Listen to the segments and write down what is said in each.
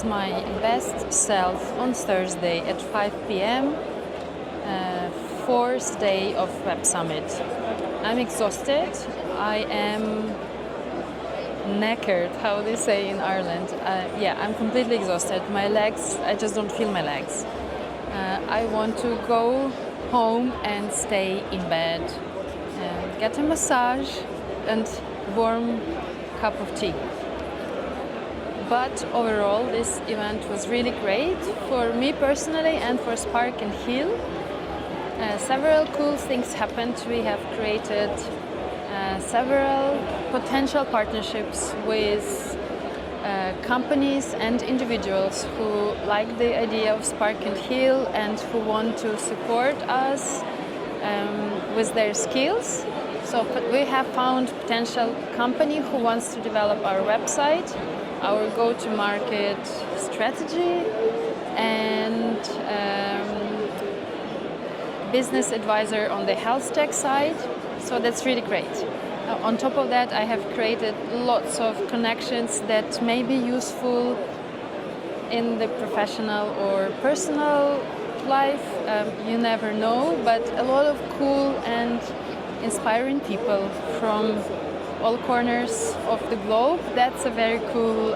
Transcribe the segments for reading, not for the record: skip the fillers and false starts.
as my best self on Thursday at 5 p.m. Fourth day of WebSummit. I'm exhausted. I am knackered, how they say in Ireland. I'm completely exhausted. My legs, I just don't feel my legs. I want to go home and stay in bed, get a massage and warm cup of tea. But overall, this event was really great for me personally and for Spark and Heal. Several cool things happened. We have created several potential partnerships with companies and individuals who like the idea of Spark and Heal and who want to support us with their skills. So we have found potential company who wants to develop our website, our go-to-market strategy, and business advisor on the health tech side. So that's really great. On top of that, I have created lots of connections that may be useful in the professional or personal life. You never know, but a lot of cool and inspiring people from all corners of the globe. That's a very cool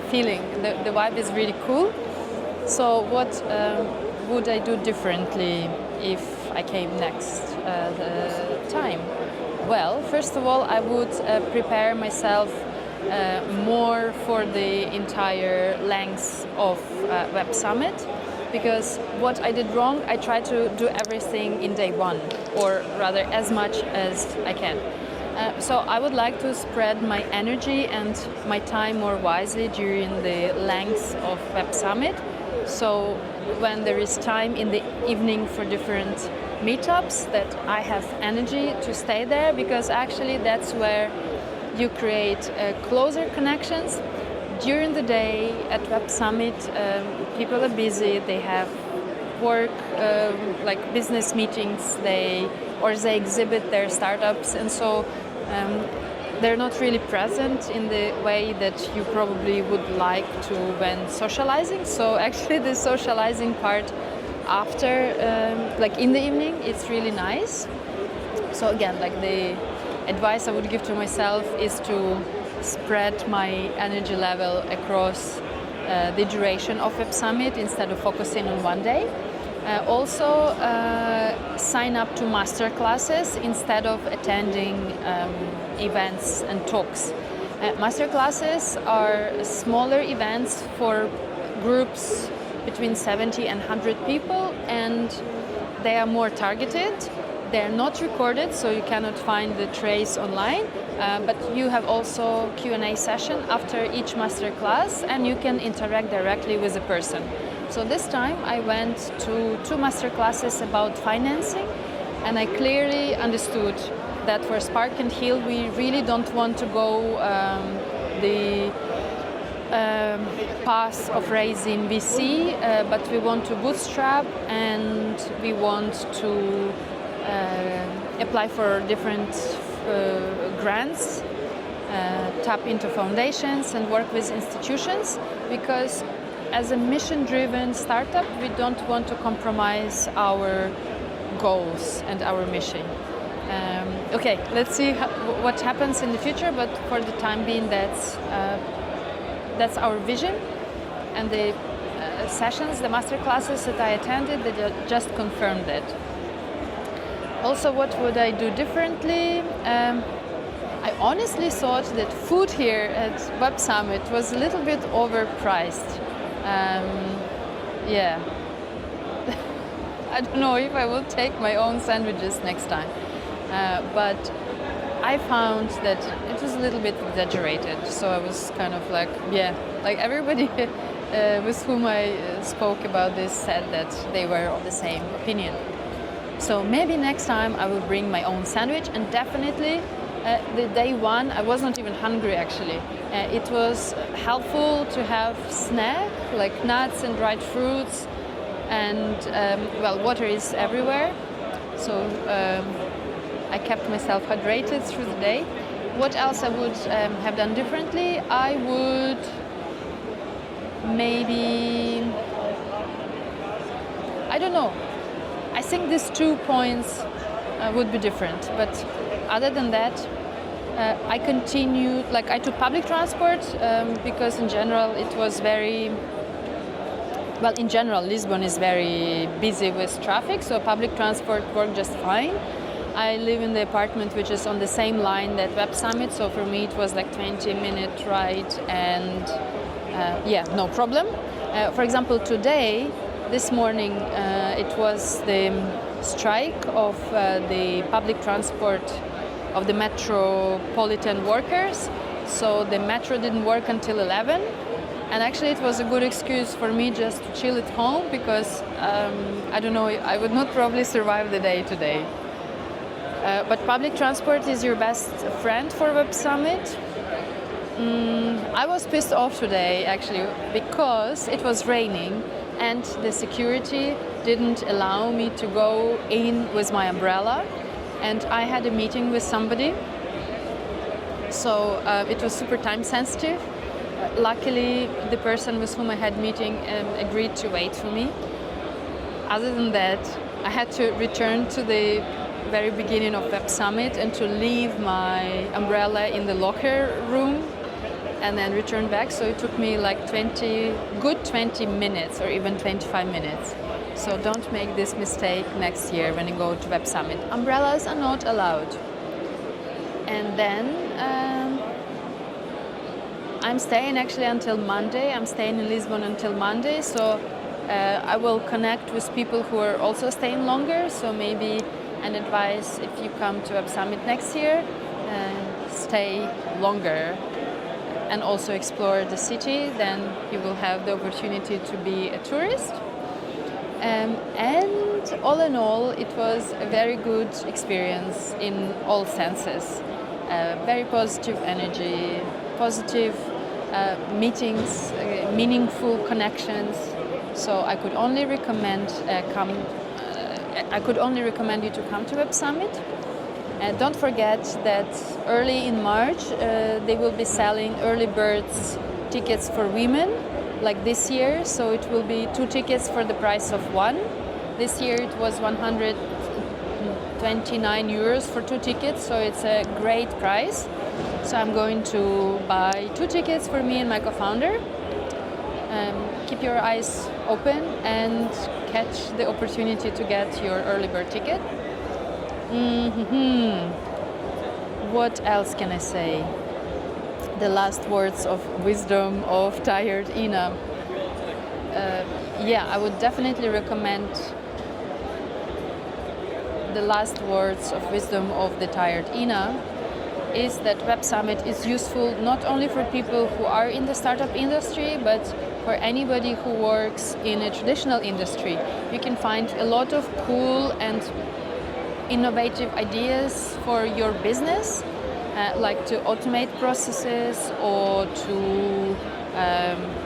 feeling. The vibe is really cool. So what would I do differently if I came next time? Well, first of all, I would prepare myself more for the entire length of WebSummit, because what I did wrong, I tried to do everything in day one, or rather as much as I can. So I would like to spread my energy and my time more wisely during the length of WebSummit. So when there is time in the evening for different meetups, that I have energy to stay there, because actually that's where you create closer connections. During the day at WebSummit, people are busy, they have work, like business meetings, they exhibit their startups, and so they're not really present in the way that you probably would like to when socializing. So actually the socializing part after, like in the evening, it's really nice. So again, like the advice I would give to myself is to spread my energy level across the duration of WebSummit instead of focusing on one day. Also, sign up to master classes instead of attending events and talks. Master classes are smaller events for groups between 70 and 100 people, and they are more targeted. They are not recorded, so you cannot find the trace online, but you have also Q&A session after each master class, and you can interact directly with the person. So this time I went to 2 master classes about financing, and I clearly understood that for Spark and Heal we really don't want to go the path of raising VC, but we want to bootstrap, and we want to apply for different grants, tap into foundations and work with institutions, because as a mission-driven startup, we don't want to compromise our goals and our mission. Okay, let's see what happens in the future, but for the time being, that's our vision. And the sessions, the master classes that I attended, they just confirmed that. Also, what would I do differently? I honestly thought that food here at WebSummit was a little bit overpriced. I don't know if I will take my own sandwiches next time, but I found that it was a little bit exaggerated. So I was kind of like everybody with whom I spoke about this said that they were of the same opinion. So maybe next time I will bring my own sandwich, and definitely the day one I was not even hungry actually. It was helpful to have snack like nuts and dried fruits, and water is everywhere. So I kept myself hydrated through the day. What else I would have done differently? I would maybe, I don't know. I think these 2 points would be different. But other than that, I continued, like I took public transport because in general it was very, well, in general Lisbon is very busy with traffic, so public transport worked just fine. I live in the apartment which is on the same line that WebSummit, so for me it was like 20-minute ride and yeah, no problem. For example, today, this morning, it was the strike of the public transport of the metropolitan workers, so the metro didn't work until 11. And actually it was a good excuse for me just to chill at home because, I don't know, I would not probably survive the day today. But public transport is your best friend for WebSummit. I was pissed off today actually because it was raining and the security didn't allow me to go in with my umbrella, and I had a meeting with somebody, so it was super time sensitive. Luckily, the person with whom I had meeting agreed to wait for me. Other than that, I had to return to the very beginning of WebSummit and to leave my umbrella in the locker room and then return back. So it took me like 20 minutes or even 25 minutes. So don't make this mistake next year when you go to WebSummit. Umbrellas are not allowed. And then I'm staying actually until Monday. I'm staying in Lisbon until Monday, so I will connect with people who are also staying longer. So maybe an advice, if you come to WebSummit next year, stay longer and also explore the city, then you will have the opportunity to be a tourist. And all in all, it was a very good experience in all senses. Very positive energy, positive meetings, meaningful connections. So I could only recommend you to come to WebSummit. Don't forget that early in March they will be selling early birds tickets for women, like this year. So it will be 2 tickets for the price of 1. This year it was 129 euros for 2 tickets, so it's a great price. So I'm going to buy 2 tickets for me and my co-founder. Keep your eyes open and catch the opportunity to get your early bird ticket. What else can I say? The last words of wisdom of tired Ina. Yeah, I would definitely recommend the last words of wisdom of the tired Ina is that WebSummit is useful not only for people who are in the startup industry, but for anybody who works in a traditional industry. You can find a lot of cool and innovative ideas for your business, like to automate processes or to,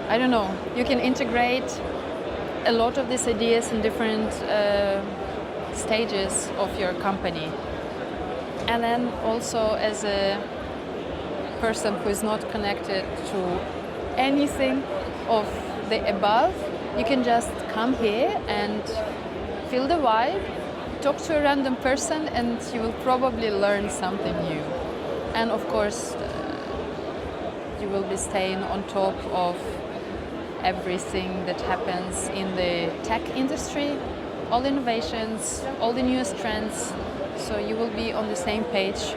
I don't know, you can integrate a lot of these ideas in different stages of your company. And then also as a person who is not connected to anything of the above, you can just come here and feel the vibe, talk to a random person, and you will probably learn something new. And of course, you will be staying on top of everything that happens in the tech industry, all innovations, all the newest trends. So you will be on the same page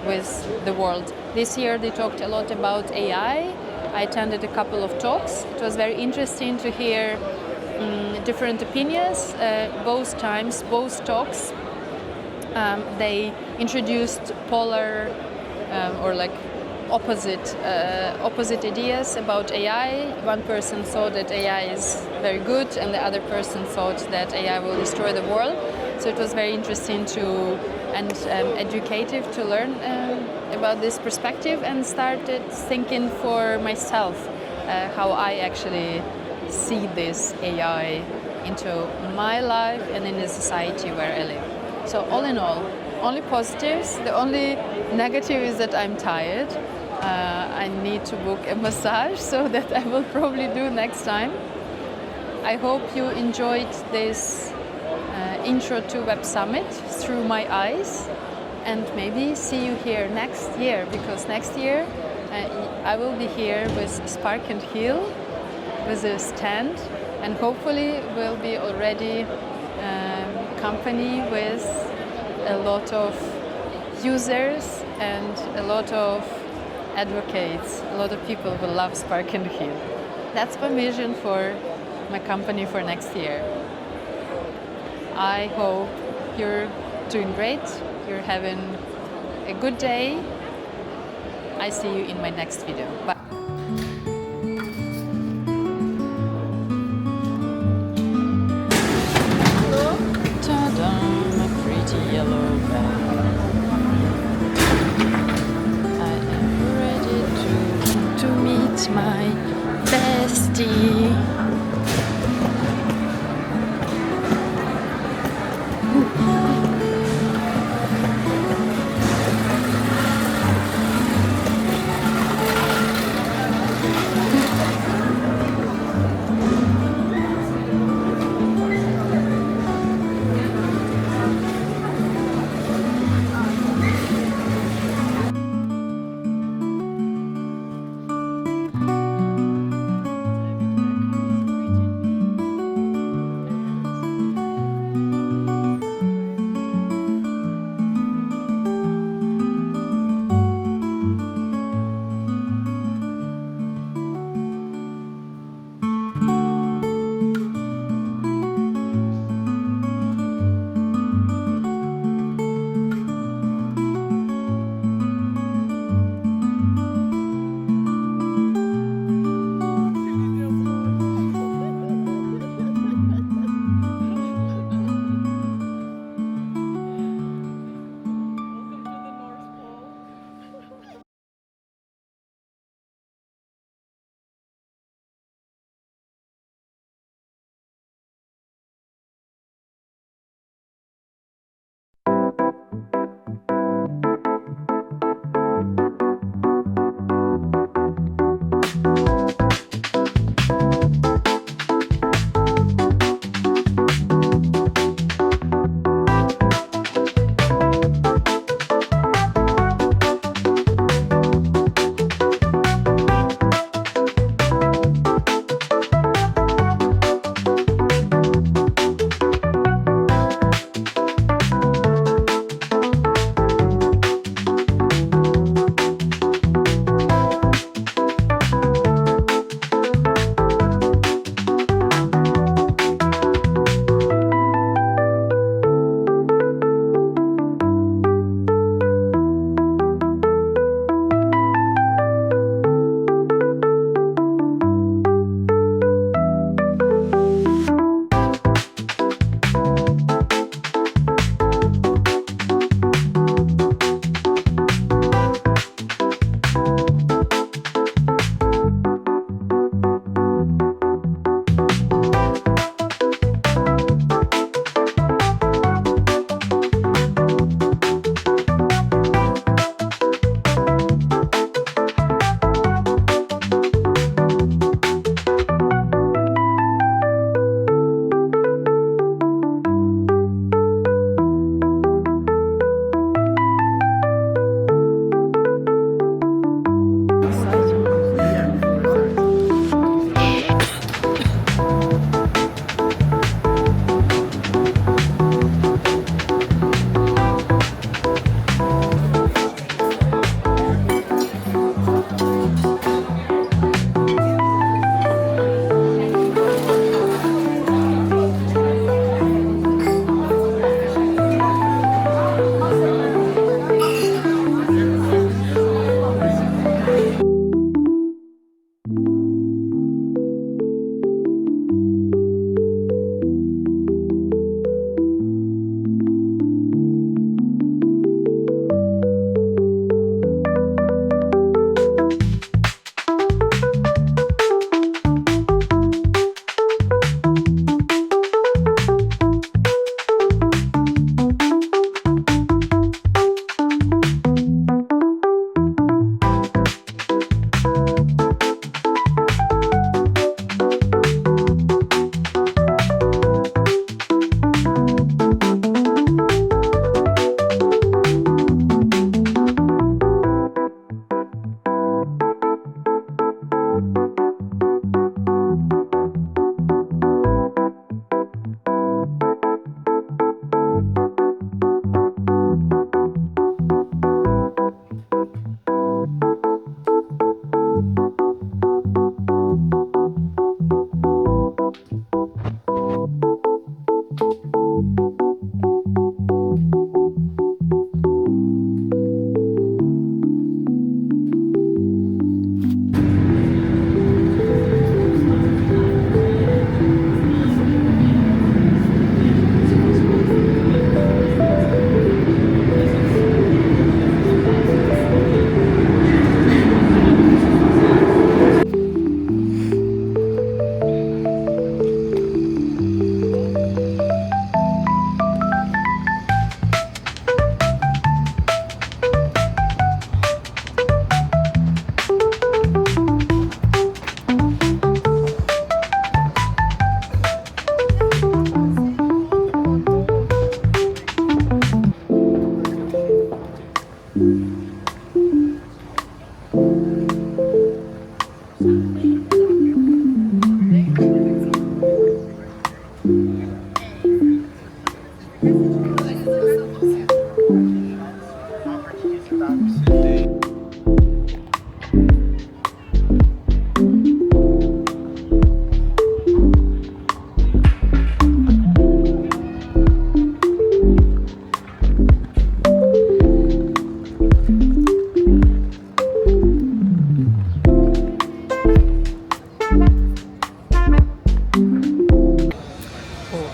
with the world. This year they talked a lot about AI. I attended a couple of talks. It was very interesting to hear different opinions. Both talks, they introduced polar or like opposite ideas about AI. One person thought that AI is very good, and the other person thought that AI will destroy the world. So it was very interesting and educative to learn about this perspective, and started thinking for myself how I actually see this AI into my life and in the society where I live. So all in all, only positives. The only negative is that I'm tired. I need to book a massage, so that I will probably do next time. I hope you enjoyed this intro to WebSummit through my eyes, and maybe see you here next year, because next year I will be here with Spark and Heal with a stand, and hopefully will be already company with a lot of users and a lot of advocates. A lot of people will love Spark and Heal. That's my vision for my company for next year. I hope you're doing great, you're having a good day. I see you in my next video. Bye. Ta-da, a pretty yellow bag. I am ready to meet my bestie.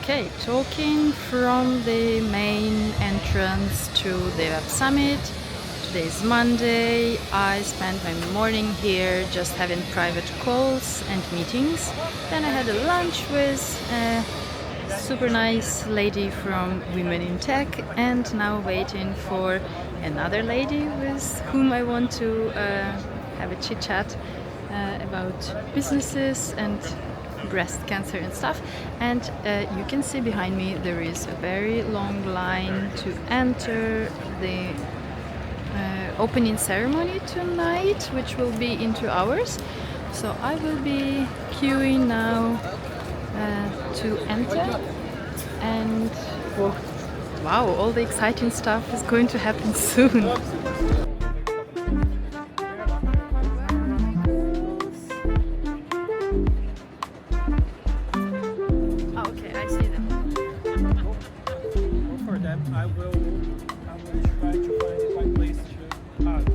Okay, talking from the main entrance to the WebSummit. Today is Monday. I spent my morning here just having private calls and meetings. Then I had a lunch with a super nice lady from Women in Tech, and now waiting for another lady with whom I want to have a chit chat about businesses and breast cancer and stuff. And you can see behind me there is a very long line to enter the opening ceremony tonight, which will be in 2 hours. So I will be queuing now to enter, and wow, all the exciting stuff is going to happen soon. I will try to find a quiet place to hug.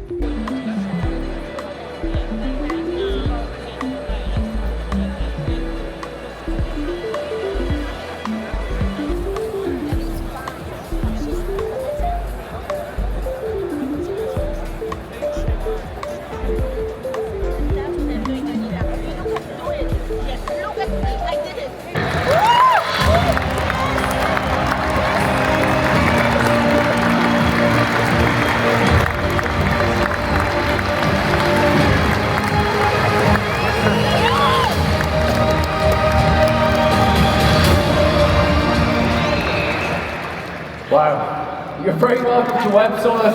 Wow, you're very welcome to WebSummit.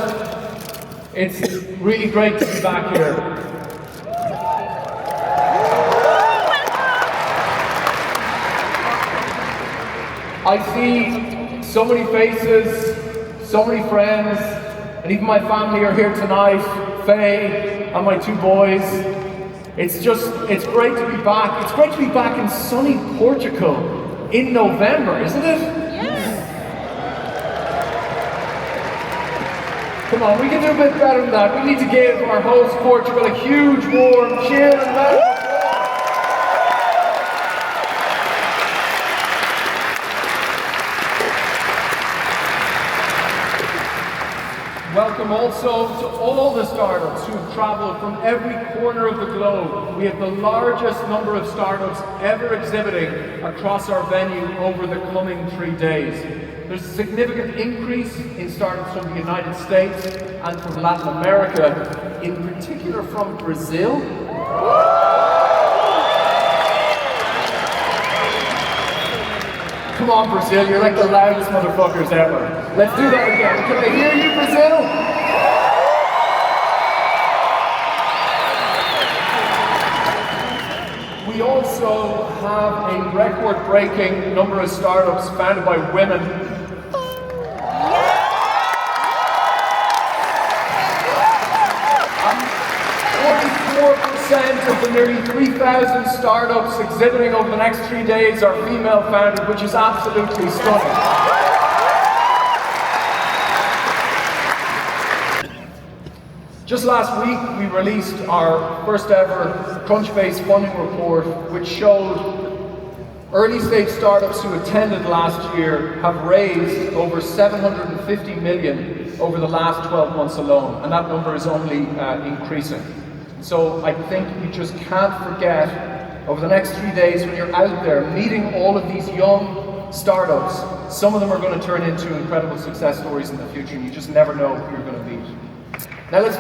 It's really great to be back here. I see so many faces, so many friends, and even my family are here tonight, Faye and my 2 boys. It's great to be back. It's great to be back in sunny Portugal in November, isn't it? Come on, we can do a bit better than that. We need to give our host Portugal a huge, warm cheer and round of applause. Welcome also to all the startups who have traveled from every corner of the globe. We have the largest number of startups ever exhibiting across our venue over the coming 3 days. There's a significant increase in startups from the United States and from Latin America, in particular from Brazil. Come on, Brazil, you're like the loudest motherfuckers ever. Let's do that again. Can I hear you, Brazil? We also have a record-breaking number of startups founded by women. 44% of the nearly 3,000 startups exhibiting over the next 3 days are female founded, which is absolutely stunning. Just last week, we released our first ever Crunchbase funding report, which showed early stage startups who attended last year have raised over 750 million over the last 12 months alone, and that number is only increasing. So I think you just can't forget, over the next 3 days when you're out there meeting all of these young startups, some of them are going to turn into incredible success stories in the future, and you just never know who you're going to meet. Now let's...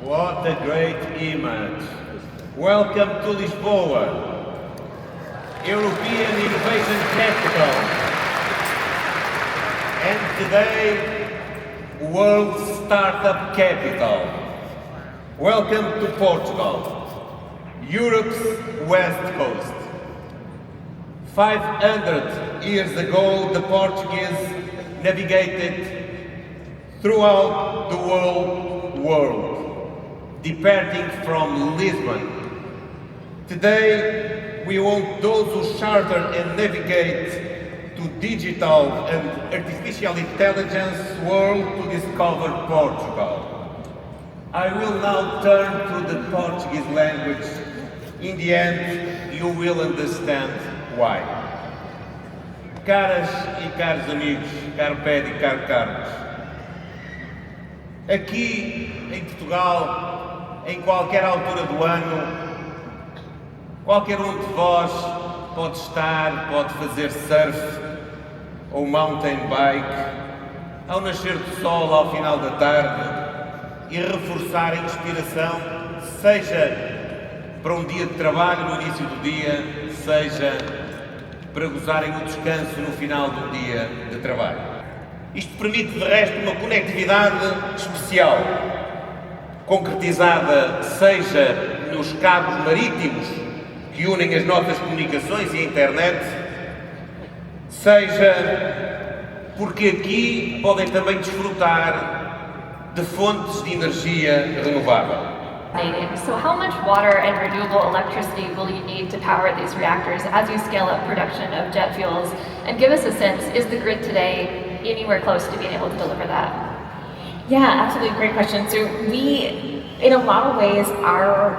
What a great image. Welcome to Lisbon, European Innovation Capital. And today, World Startup Capital. Welcome to Portugal, Europe's west coast. 500 years ago, the Portuguese navigated throughout the whole world, departing from Lisbon. Today, we want those who charter and navigate to digital and artificial intelligence world to discover Portugal. I will now turn to the Portuguese language. In the end, you will understand why. Caras e caros amigos, caro Pedro e caro Carlos, aqui em Portugal, em qualquer altura do ano, qualquer um de vós pode estar, pode fazer surf ou mountain bike, ao nascer do sol, ao final da tarde, e reforçar a inspiração, seja para um dia de trabalho no início do dia, seja para gozarem o descanso no final do dia de trabalho. Isto permite, de resto, uma conectividade especial, concretizada seja nos cabos marítimos que unem as nossas comunicações e a internet, seja porque aqui podem também desfrutar de fontes de energia renovável. So how much water and renewable electricity will you need to power these reactors as you scale up production of jet fuels? And give us a sense, is the grid today anywhere close to being able to deliver that? Yeah, absolutely, great question. So we, in a lot of ways, our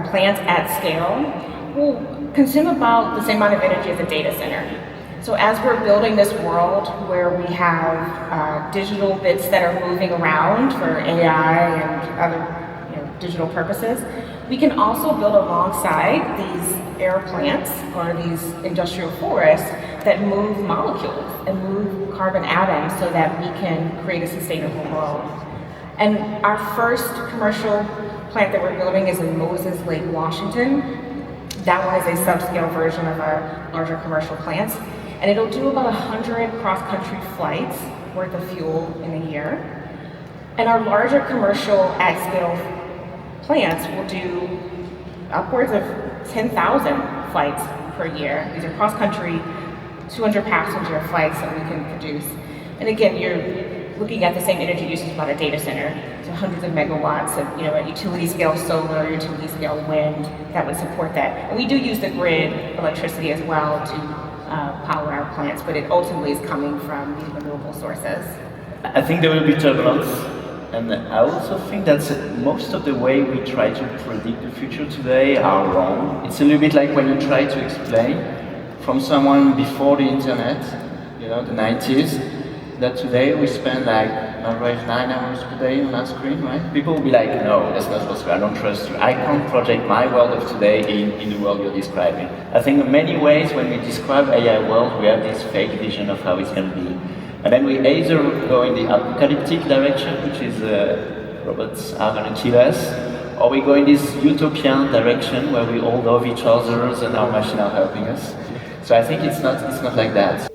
plants at scale will consume about the same amount of energy as a data center. So as we're building this world where we have digital bits that are moving around for AI and other digital purposes, we can also build alongside these air plants or these industrial forests that move molecules and move carbon atoms so that we can create a sustainable world. And our first commercial plant that we're building is in Moses Lake, Washington. That one is a subscale version of our larger commercial plants. And it'll do about 100 cross-country flights worth of fuel in a year. And our larger commercial at-scale plants will do upwards of 10,000 flights per year. These are cross-country, 200-passenger flights that we can produce. And again, you're looking at the same energy usage about a data center. So hundreds of megawatts of a utility-scale solar, utility-scale wind that would support that. And we do use the grid electricity as well to power our plants, but it ultimately is coming from these renewable sources. I think there will be turbulence, and I also think that most of the way we try to predict the future today are wrong. It's a little bit like when you try to explain from someone before the internet, the 90s, that today we spend like on average 9 hours per day on our screen, right? People will be like, no, that's not possible, I don't trust you. I can't project my world of today in the world you're describing. I think in many ways when we describe AI world, we have this fake vision of how it can be. And then we either go in the apocalyptic direction, which is robots are going to kill us, or we go in this utopian direction where we all love each other and our machines are helping us. So I think it's not like that.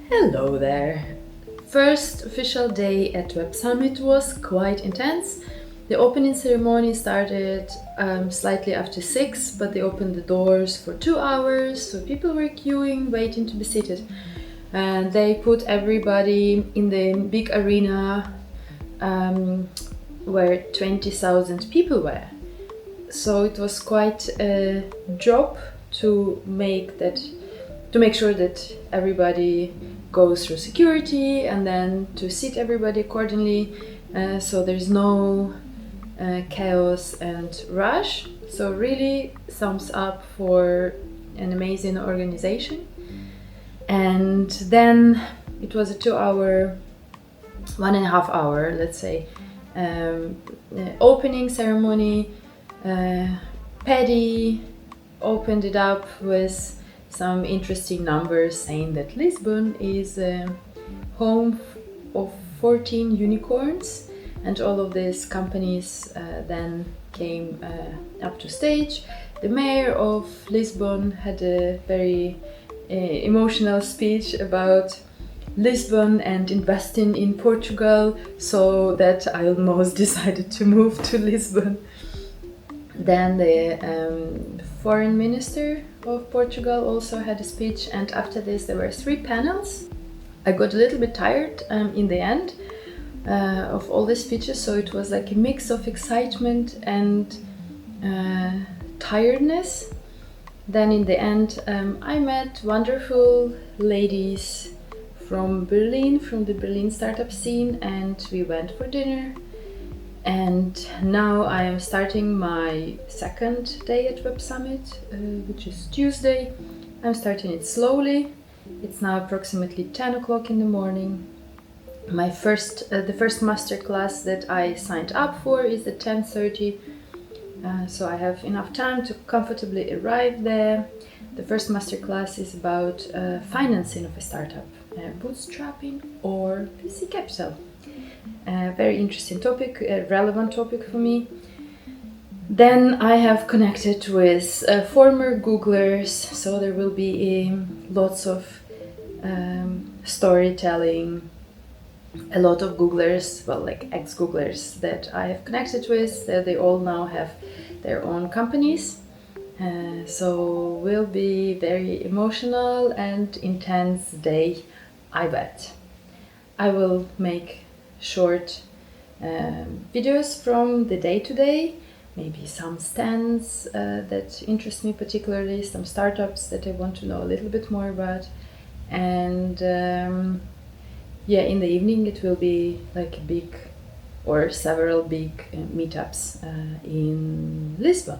Hello there. First official day at WebSummit was quite intense. The opening ceremony started slightly after 6, but they opened the doors for 2 hours, so people were queuing, waiting to be seated. And they put everybody in the big arena where 20,000 people were. So it was quite a job to make sure that everybody goes through security and then to seat everybody accordingly, so there's no chaos and rush. So really thumbs up for an amazing organization. And then it was a 1.5 hour, let's say, opening ceremony. Paddy opened it up with some interesting numbers saying that Lisbon is home of 14 unicorns, and all of these companies then came up to stage. The mayor of Lisbon had a very emotional speech about Lisbon and investing in Portugal, so that I almost decided to move to Lisbon. Then the foreign minister of Portugal also had a speech, and after this there were 3 panels. I got a little bit tired in the end of all the speeches, so it was like a mix of excitement and tiredness. Then in the end I met wonderful ladies from Berlin, from the Berlin startup scene, and we went for dinner. And now I am starting my second day at WebSummit, which is Tuesday. I'm starting it slowly. It's now approximately 10 o'clock in the morning. The first masterclass that I signed up for is at 10:30, so I have enough time to comfortably arrive there. The first masterclass is about financing of a startup, bootstrapping or VC capital. Very interesting topic, a relevant topic for me. Then I have connected with former Googlers, so there will be lots of storytelling, a lot of Googlers, well, like ex-Googlers that I have connected with. They all now have their own companies, so will be very emotional and intense day, I bet. I will make short videos from the day-to-day, maybe some stands that interest me particularly, some startups that I want to know a little bit more about, and yeah, in the evening it will be like a big or several big meetups in Lisbon.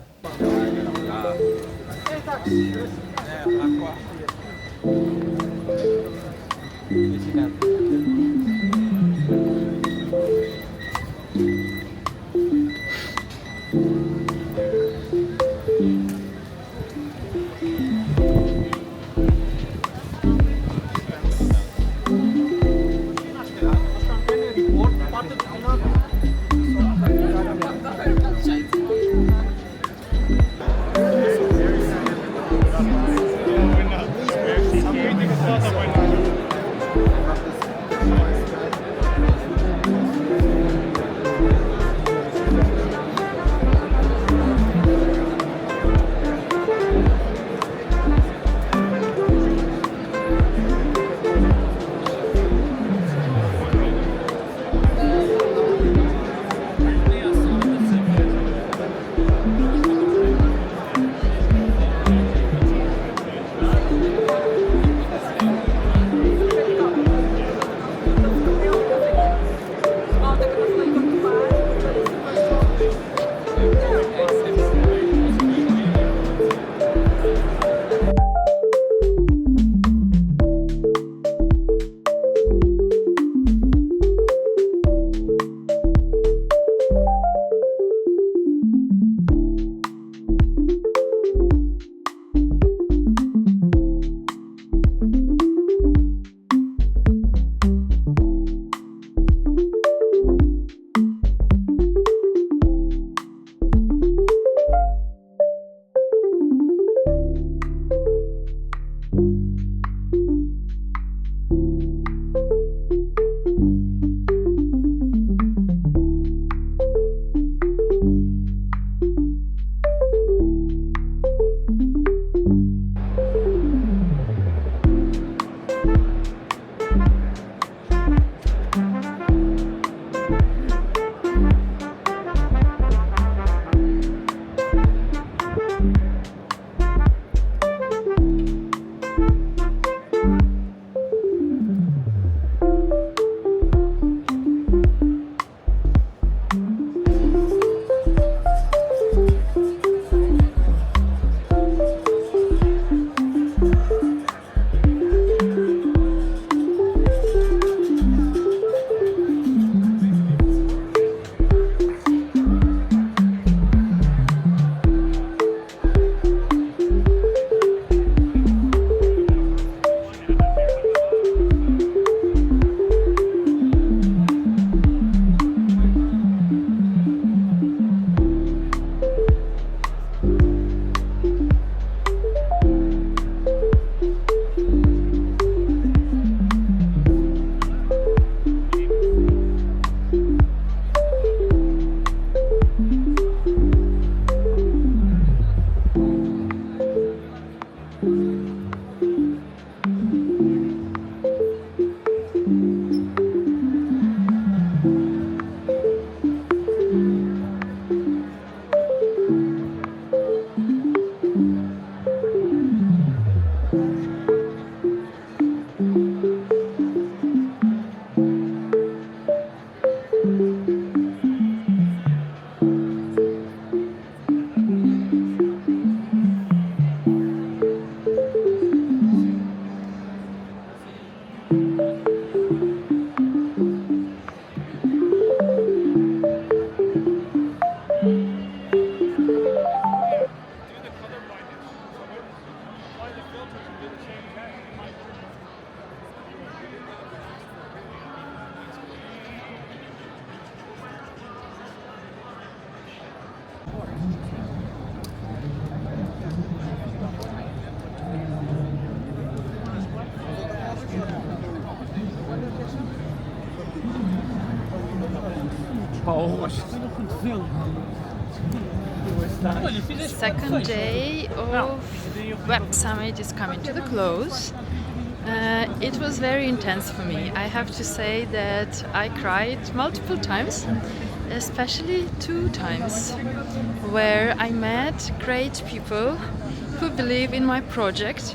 Second day of WebSummit is coming to the close. It was very intense for me. I have to say that I cried multiple times, especially 2 times, where I met great people who believe in my project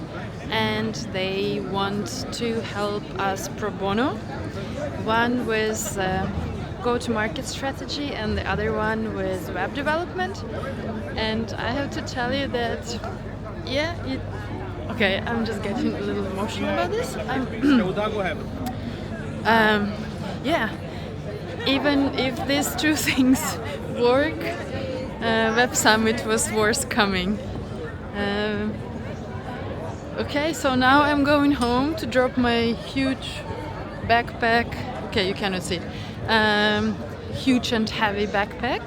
and they want to help us pro bono. One was go-to-market strategy and the other one was web development. And I have to tell you that, okay, I'm just getting a little emotional about this. Yeah, even if these 2 things work, WebSummit was worth coming. Okay, so now I'm going home to drop my huge backpack. Okay, you cannot see it. Huge and heavy backpack.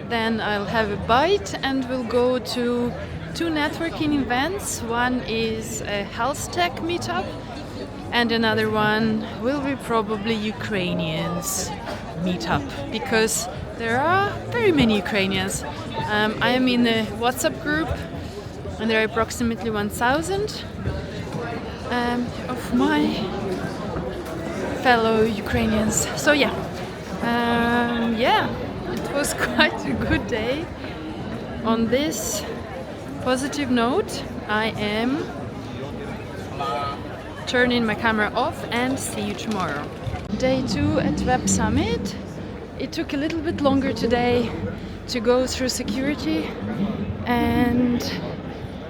Then I'll have a bite and we'll go to 2 networking events. One is a health tech meetup and another one will be probably Ukrainians meetup because there are very many Ukrainians. I am in a WhatsApp group and there are approximately 1,000 of my fellow Ukrainians. So yeah, it was quite a good day. On this positive note, I am turning my camera off and see you tomorrow. Day 2 at WebSummit. It took a little bit longer today to go through security and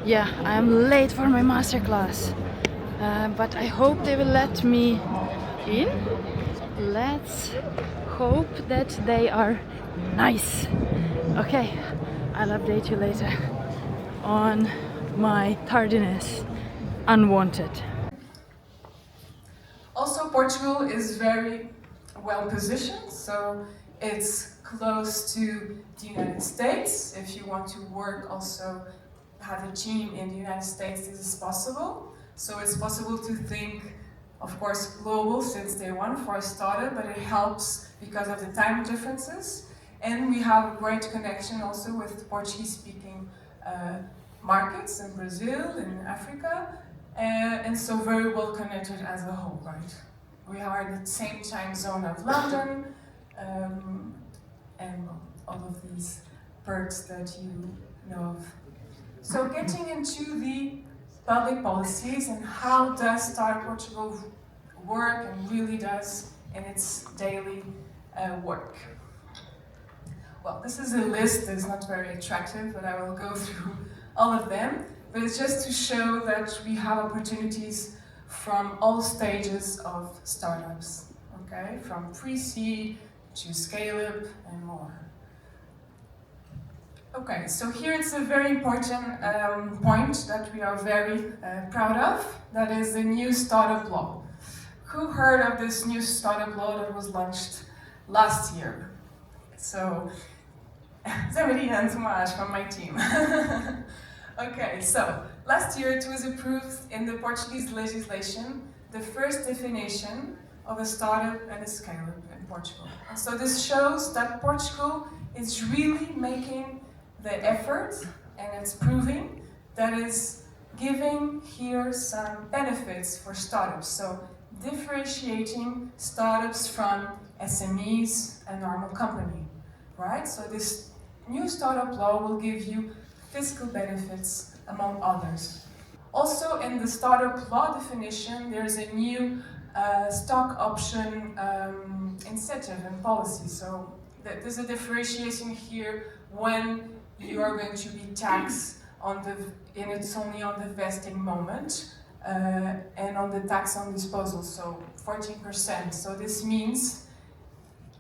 yeah, I'm late for my masterclass. But I hope they will let me in. Let's hope that they are nice. Okay, I'll update you later on my tardiness, unwanted. Also, Portugal is very well positioned, so it's close to the United States. If you want to work, also have a team in the United States, this is possible. So it's possible to think, of course, global since day one for a startup, but it helps because of the time differences. And we have a great connection also with Portuguese-speaking markets in Brazil, in Africa, and so very well connected as a whole, right? We are in the same time zone of London, and all of these perks that you know of. So getting into the public policies and how does Start Portugal work and really does in its daily work. Well, this is a list that's not very attractive, but I will go through all of them. But it's just to show that we have opportunities from all stages of startups, okay? From pre-seed to scale-up and more. Okay, so here it's a very important point that we are very proud of. That is the new startup law. Who heard of this new startup law that was launched last year? So, Zamaria and Tomás from my team. Okay, so last year it was approved in the Portuguese legislation, the first definition of a startup and a scale-up in Portugal. And so this shows that Portugal is really making the effort, and it's proving that it's giving here some benefits for startups. So differentiating startups from SMEs, a normal company, right? So this new startup law will give you fiscal benefits, among others. Also, in the startup law definition, there's a new stock option incentive and policy. So there's a differentiation here when you are going to be taxed on and it's only on the vesting moment and on the tax on disposal, so 14%. So this means,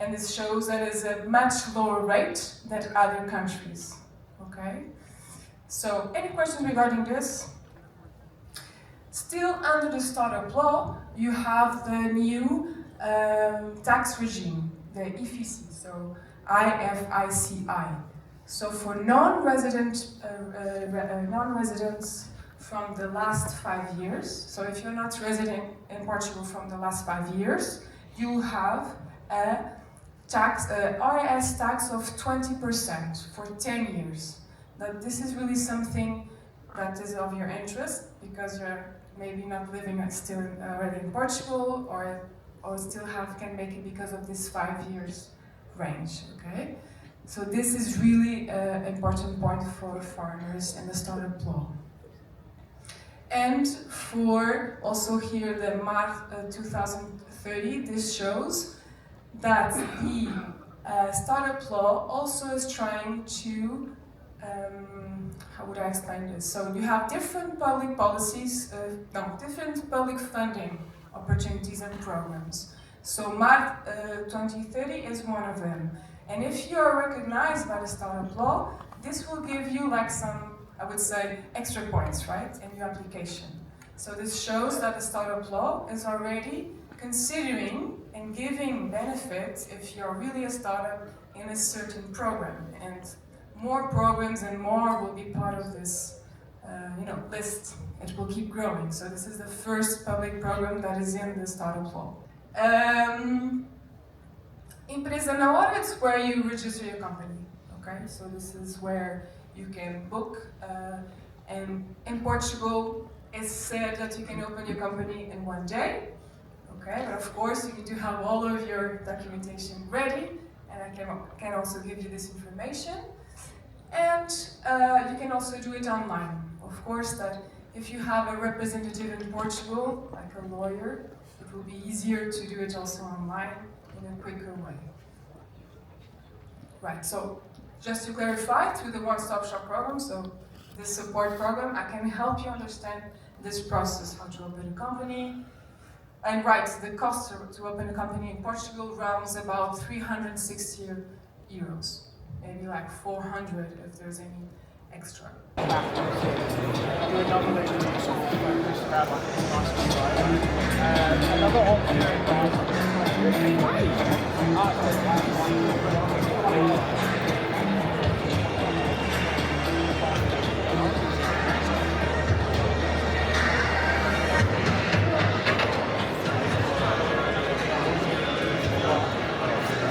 and this shows that it's a much lower rate than other countries, okay? So, any questions regarding this? Still under the startup law, you have the new tax regime, the IFICI, so IFICI. So for non-residents from the last 5 years, so if you're not resident in Portugal from the last 5 years, you have a RAS tax of 20% for 10 years. Now, this is really something that is of your interest because you're maybe not living still already in Portugal or still can make it because of this 5 years range, okay? So this is really an important point for foreigners and the startup law. And for also here the March 2030, this shows that the startup law also is trying to, how would I explain this? So you have different public policies, different public funding opportunities and programs. So March 2030 is one of them. And if you are recognized by the startup law, this will give you like some, I would say, extra points, right, in your application. So this shows that the startup law is already considering and giving benefits if you're really a startup in a certain program. And more programs and more will be part of this list. It will keep growing. So this is the first public program that is in the startup law. Empresa na hora, it's where you register your company. Okay, so this is where you can book. And in Portugal, it's said that you can open your company in 1 day. Okay, but of course you need to have all of your documentation ready, and I can also give you this information. And you can also do it online. Of course, that if you have a representative in Portugal, like a lawyer, it will be easier to do it also online in a quicker way. Right, so just to clarify, through the one-stop shop program, so this support program, I can help you understand this process, how to open a company. And right, the cost to open a company in Portugal runs about 360 euros, maybe like 400 if there's any extra.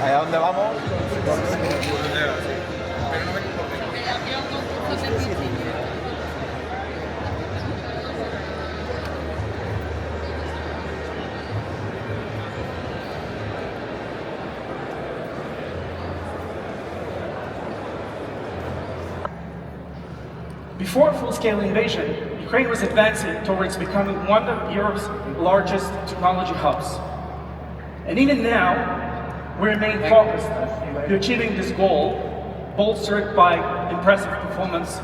¿A dónde vamos? Before full-scale invasion, Ukraine was advancing towards becoming one of Europe's largest technology hubs. And even now, we remain focused to achieving this goal, bolstered by impressive performance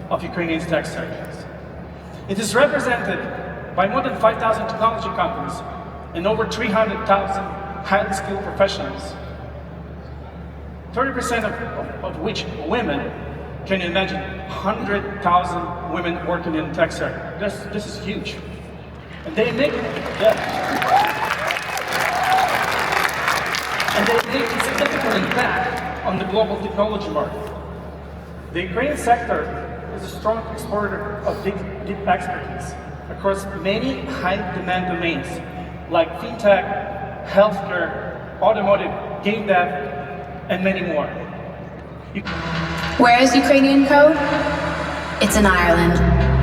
of Ukrainian tech sectors. It is represented by more than 5,000 technology companies and over 300,000 highly skilled professionals, 30% of which are women. Can you imagine 100,000 women working in the tech sector? This is huge. And they make a significant impact on the global technology market. The Ukrainian sector is a strong exporter of deep expertise across many high-demand domains like fintech, healthcare, automotive, game dev, and many more. Where is Ukrainian code? It's in Ireland,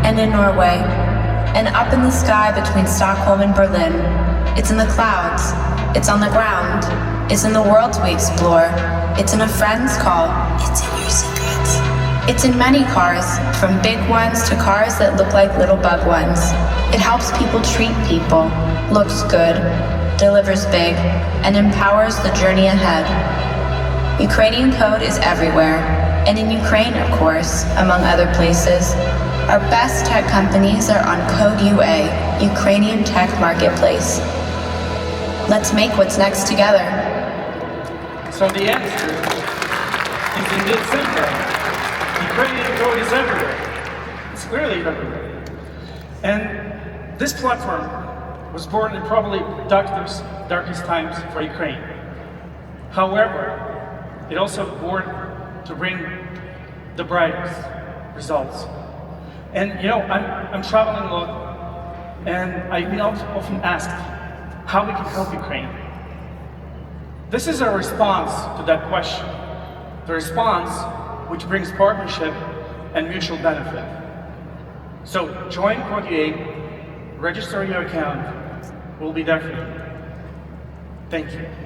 and in Norway, and up in the sky between Stockholm and Berlin. It's in the clouds, it's on the ground, it's in the worlds we explore, it's in a friend's call, it's in your secrets. It's in many cars, from big ones to cars that look like little bug ones. It helps people treat people, looks good, delivers big, and empowers the journey ahead. Ukrainian code is everywhere, and in Ukraine, of course, among other places. Our best tech companies are on Code UA, Ukrainian tech marketplace. Let's make what's next together. So the answer is indeed simple. Ukrainian code is everywhere. It's clearly everywhere. And this platform was born in probably darkest times for Ukraine. However, it also born to bring the brightest results. And I'm traveling a lot, and I've been often asked how we can help Ukraine. This is a response to that question. The response which brings partnership and mutual benefit. So join Cordier, register your account, we'll be there for you. Thank you.